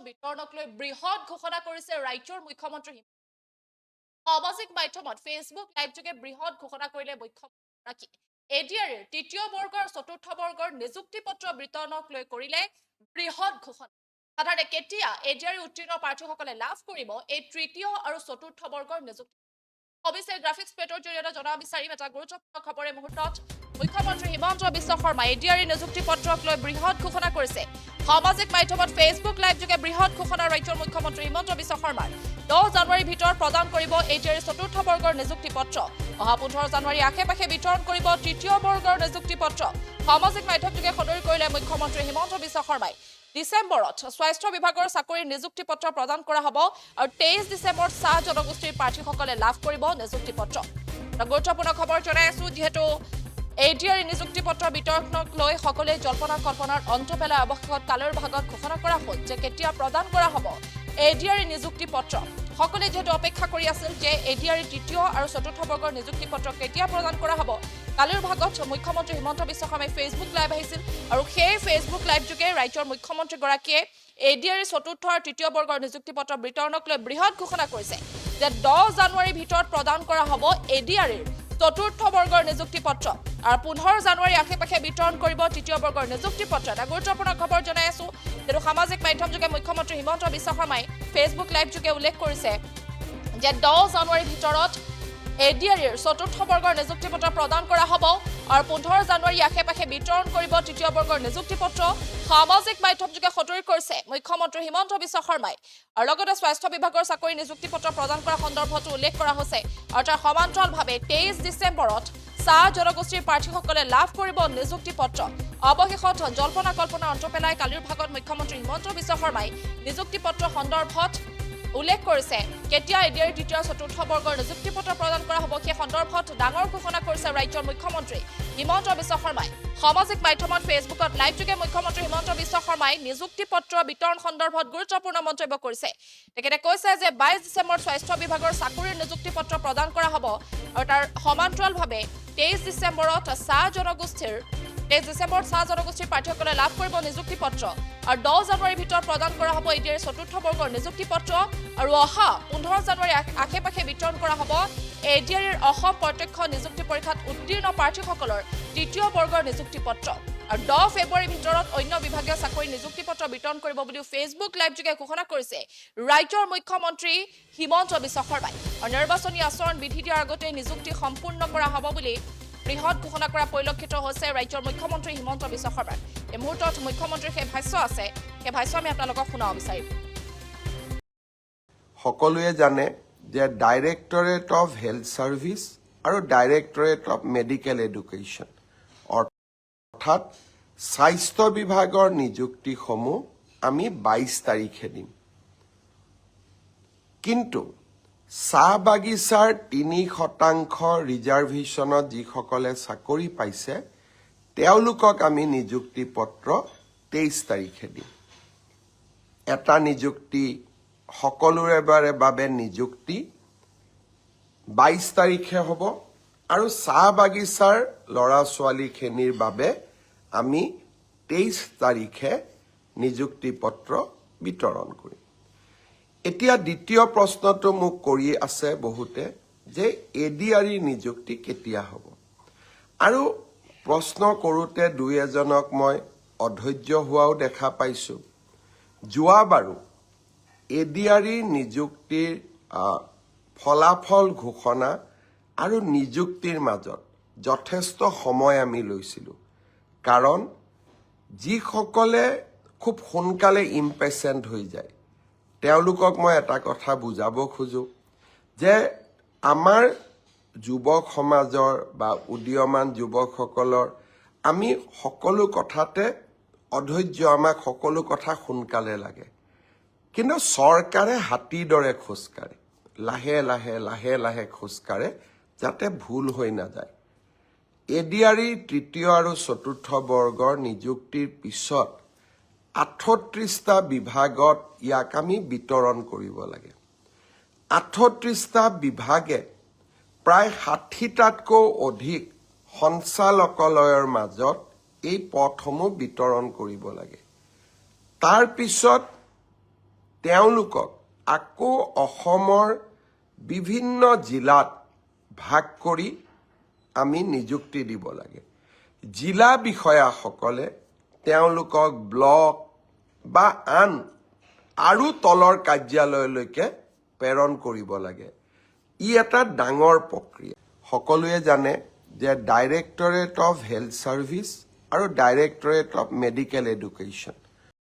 বিতৰণক লৈ বৃহৎ ঘোষণা কৰিছে ৰাজ্যৰ মুখ্যমন্ত্ৰী সামাজিক মাধ্যমত ফেচবুক লাইভ যোগে বৃহৎ ঘোষণা কৰিলে মুখ্যমন্ত্ৰী এডিআৰইৰ তৃতীয় বৰ্গৰ চতুৰ্থ বৰ্গৰ নিযুক্তি পত্ৰ বিতৰণক লৈ কৰিলে বৃহৎ ঘোষণা সাধাৰণতে কেতিয়া এডিআৰই উত্তীৰ্ণ প্ৰাৰ্থীসকলে লাভ কৰিব এই তৃতীয় আৰু চতুৰ্থ বৰ্গৰ নিযুক্তি অৱশ্যে গ্ৰাফিক্স পেটৰ জৰিয়তে জনাব বিচাৰিম এটা গুৰুত্বপূৰ্ণ খবৰে মুহূৰ্তত মুখ্যমন্ত্ৰী হিমন্ত বিশ্ব শৰ্মা এডিআৰই নিযুক্তি পত্ৰক লৈ বৃহৎ ঘোষণা কৰিছে সামাজিক মাধ্যমত ফেচবুক লাইভ যোগে বৃহৎ ঘোষণা ৰাজ্যৰ মুখ্যমন্ত্ৰী হিমন্ত বিশ্ব শৰ্মাৰ 10 জানুৱাৰীৰ ভিতৰত প্ৰদান কৰিব এডিআৰই চতুৰ্থ বৰ্গৰ নিযুক্তি পত্ৰ অহা 15 জানুৱাৰী আশে-পাশে বিতৰণ কৰিব তৃতীয় বৰ্গৰ নিযুক্তি পত্ৰ সামাজিক মাধ্যম যোগে সদৰি কৰিলে মুখ্যমন্ত্ৰী হিমন্ত বিশ্ব শৰ্মাই ডিসেম্বৰত স্বাস্থ্য বিভাগৰ চাকৰিৰ নিযুক্তি পত্ৰ প্ৰদান কৰা হ'ব আৰু 23 ডিসেম্বৰত চাহ জনগোষ্ঠীৰ প্ৰাৰ্থীসকলে লাভ কৰিব নিযুক্তি পত্ৰ গুৰুত্বপূৰ্ণ খবৰ জনাই আছো যিহেতু এডিআৰই নিযুক্তি পত্ৰ বিতৰণক লৈ সকলোৱে জল্পনা কল্পনাৰ অন্ত পেলাই অৱশেষত কালিৰ ভাগত ঘোষণা কৰা হ'ল যে কেতিয়া প্ৰদান কৰা হ'ব এডিআৰই নিযুক্তি পত্ৰ সকলোৱে যেহেতু অপেক্ষা কৰি আছিল যে এডিআৰই তৃতীয় আৰু চতুৰ্থ বৰ্গৰ নিযুক্তি পত্ৰ কেতিয়া প্ৰদান কৰা হ'ব কালিৰ ভাগত মুখ্যমন্ত্ৰী হিমন্ত বিশ্ব শৰ্মাই ফেচবুক লাইভ আহিছিল আৰু সেই ফেচবুক লাইভ যোগে ৰাজ্যৰ মুখ্যমন্ত্ৰী গৰাকীয়ে এডিআৰই চতুৰ্থ আৰু তৃতীয় বৰ্গৰ নিযুক্তি পত্ৰ বিতৰণক লৈ বৃহৎ ঘোষণা কৰিছে যে 10 জানুৱাৰীৰ ভিতৰত প্ৰদান কৰা হ'ব এডিআৰইৰ চতুৰ্থ বৰ্গৰ নিযুক্তি পত্ৰ আৰু 15 জানুৱাৰী আশে-পাশে বিতৰণ কৰিব তৃতীয় বৰ্গৰ নিযুক্তি পত্ৰ এটা গুৰুত্বপূৰ্ণ খবৰ জনাই আছো যেটো সামাজিক মাধ্যম যোগে মুখ্যমন্ত্ৰী হিমন্ত বিশ্ব শৰ্মাই ফেচবুক লাইভ যোগে উল্লেখ কৰিছে যে 10 জানুৱাৰীৰ ভিতৰত এডিআৰইৰ চতুৰ্থ বৰ্গৰ নিযুক্তি পত্ৰ প্ৰদান কৰা হ'ব আৰু 15 জানুৱাৰী আশে-পাশে বিতৰণ কৰিব তৃতীয় বৰ্গৰ নিযুক্তি পত্ৰ সামাজিক মাধ্যম যোগে সদৰি কৰিছে মুখ্যমন্ত্ৰী হিমন্ত বিশ্ব শৰ্মাই আৰু লগতে স্বাস্থ্য বিভাগৰ চাকৰি নিযুক্তি পত্ৰ প্ৰদান কৰা সন্দৰ্ভত উল্লেখ কৰা হৈছে আৰু তাৰ সমান্তৰালভাৱে 23 ডিসেম্বৰত চাহ জনগোষ্ঠীৰ প্ৰাৰ্থীসকলে লাভ কৰিব নিযুক্তি পত্ৰ অৱশেষত জল্পনা কল্পনা অন্ত পেলাই কালিৰ ভাগত মুখ্যমন্ত্ৰী হিমন্ত বিশ্ব শৰ্মাই নিযুক্তি পত্ৰ সন্দৰ্ভত উল্লেখ কৰিছে কেতিয়া এডিআৰই তৃতীয় চতুৰ্থ বৰ্গৰ নিযুক্তি পত্ৰ প্ৰদান কৰা হ'ব সেই সন্দৰ্ভত ডাঙৰ ঘোষণা কৰিছে ৰাজ্যৰ মুখ্যমন্ত্ৰী হিমন্ত বিশ্ব শৰ্মাই সামাজিক মাধ্যমত ফেচবুকত লাইভ যোগে মুখ্যমন্ত্ৰী হিমন্ত বিশ্ব শৰ্মাই নিযুক্তি পত্ৰ বিতৰণ সন্দৰ্ভত গুৰুত্বপূৰ্ণ মন্তব্য কৰিছে তেখেতে কৈছে যে 22 ডিসেম্বৰত স্বাস্থ্য বিভাগৰ চাকৰিৰ নিযুক্তি পত্ৰ প্ৰদান কৰা হ'ব আৰু তাৰ সমান্তৰালভাৱে 23 ডিসেম্বৰত চাহ জনগোষ্ঠীৰ প্ৰাৰ্থীসকলে লাভ কৰিব নিযুক্তি পত্ৰ আৰু 10 জানুৱাৰীৰ ভিতৰত প্ৰদান কৰা হ'ব এডিআৰই চতুৰ্থ বৰ্গৰ নিযুক্তি পত্ৰ আৰু অহা 15 জানুৱাৰী আশে-পাশে বিতৰণ কৰা হ'ব এডিআৰইৰ অসম প্ৰত্যক্ষ নিযুক্তি পৰীক্ষাত উত্তীৰ্ণ প্ৰাৰ্থীসকলৰ তৃতীয় বৰ্গৰ নিযুক্তি পত্ৰ আৰু 10 ফেব্ৰুৱাৰীৰ ভিতৰত অন্য বিভাগীয় চাকৰি নিযুক্তি পত্ৰ বিতৰণ কৰিব বুলি ফেচবুক লাইভ যোগে ঘোষণা কৰিছে ৰাজ্যৰ মুখ্যমন্ত্ৰী হিমন্ত বিশ্ব শৰ্মাই আৰু নিৰ্বাচনী আচৰণ বিধি দিয়াৰ আগতে নিযুক্তি সম্পূৰ্ণ কৰা হ'ব বুলি বৃহৎ ঘোষণা কৰা পৰিলক্ষিত হৈছে ৰাজ্যৰ মুখ্যমন্ত্ৰী হিমন্ত বিশ্ব শৰ্মাৰ এই মুহূৰ্তত মুখ্যমন্ত্ৰীৰ সেই ভাষ্য আছে সেই ভাষ্য আমি আপোনালোকক শুনাব বিচাৰিম সকলোৱে জানে যে ডাইৰেক্টৰেট অফ হেল্থ সাৰ্ভিস আৰু ডাইৰেক্টৰেট অফ মেডিকেল এডুকেশ্যন অৰ্থাৎ স্বাস্থ্য বিভাগৰ নিযুক্তিসমূহ আমি 22 তাৰিখে দিম কিন্তু চাহ বাগিচাৰ 3% ৰিজাৰ্ভেশ্যনত যিসকলে চাকৰি পাইছে তেওঁলোকক আমি নিযুক্তি পত্ৰ 23 তাৰিখে দিম এটা নিযুক্তি সকলোৰে বাবে নিযুক্তি 22 তাৰিখে হ'ব আৰু চাহ বাগিচাৰ লৰা ছোৱালীখিনিৰ বাবে আমি 23 তাৰিখে নিযুক্তি পত্ৰ বিতৰণ কৰিম এতিয়া দ্বিতীয় প্ৰশ্নটো মোক কৰি আছে বহুতে যে এডিআৰই নিযুক্তি কেতিয়া হ'ব আৰু প্ৰশ্ন কৰোতে দুই এজনক মই অধৈৰ্য হোৱাও দেখা পাইছো যোৱাবাৰো এডিআৰই নিযুক্তিৰ ফলাফল ঘোষণা আৰু নিযুক্তিৰ মাজত যথেষ্ট সময় আমি লৈছিলোঁ কাৰণ যিসকলে খুব সোনকালে ইম্পেচেণ্ট হৈ যায় তেওঁলোকক মই এটা কথা বুজাব খোজো যে আমাৰ যুৱক সমাজৰ বা উদীয়মান যুৱকসকলৰ আমি সকলো কথাতে অধৈৰ্য আমাক সকলো কথা সোনকালে লাগে কিন্তু চৰকাৰে হাতীৰ দৰে খোজকাঢ়ে লাহে লাহে লাহে লাহে খোজকাঢ়ে যাতে ভুল হৈ নাযায় এডিআৰই তৃতীয় আৰু চতুৰ্থ বৰ্গৰ নিযুক্তিৰ পিছত 38টা বিভাগত ইয়াক আমি বিতৰণ কৰিব লাগে 38টা বিভাগে প্ৰায় 60টাতকৈ অধিক সঞ্চালকালয়ৰ মাজত এই পদসমূহ বিতৰণ কৰিব লাগে তাৰ পিছত তেওঁলোকক আকৌ অসমৰ বিভিন্ন জিলাত ভাগ কৰি আমি নিযুক্তি দিব লাগে। জিলা বিষয়াসকলে তেওঁলোকক ব্লক বা আন আৰু তলৰ কাৰ্যালয়লৈকে প্ৰেৰণ কৰিব লাগে। ই এটা ডাঙৰ প্ৰক্ৰিয়া। সকলোৱে জানে যে ডাইৰেক্টৰেট অফ হেল্থ ছাৰ্ভিচ আৰু ডাইৰেক্টৰেট অফ মেডিকেল এডুকেশ্যন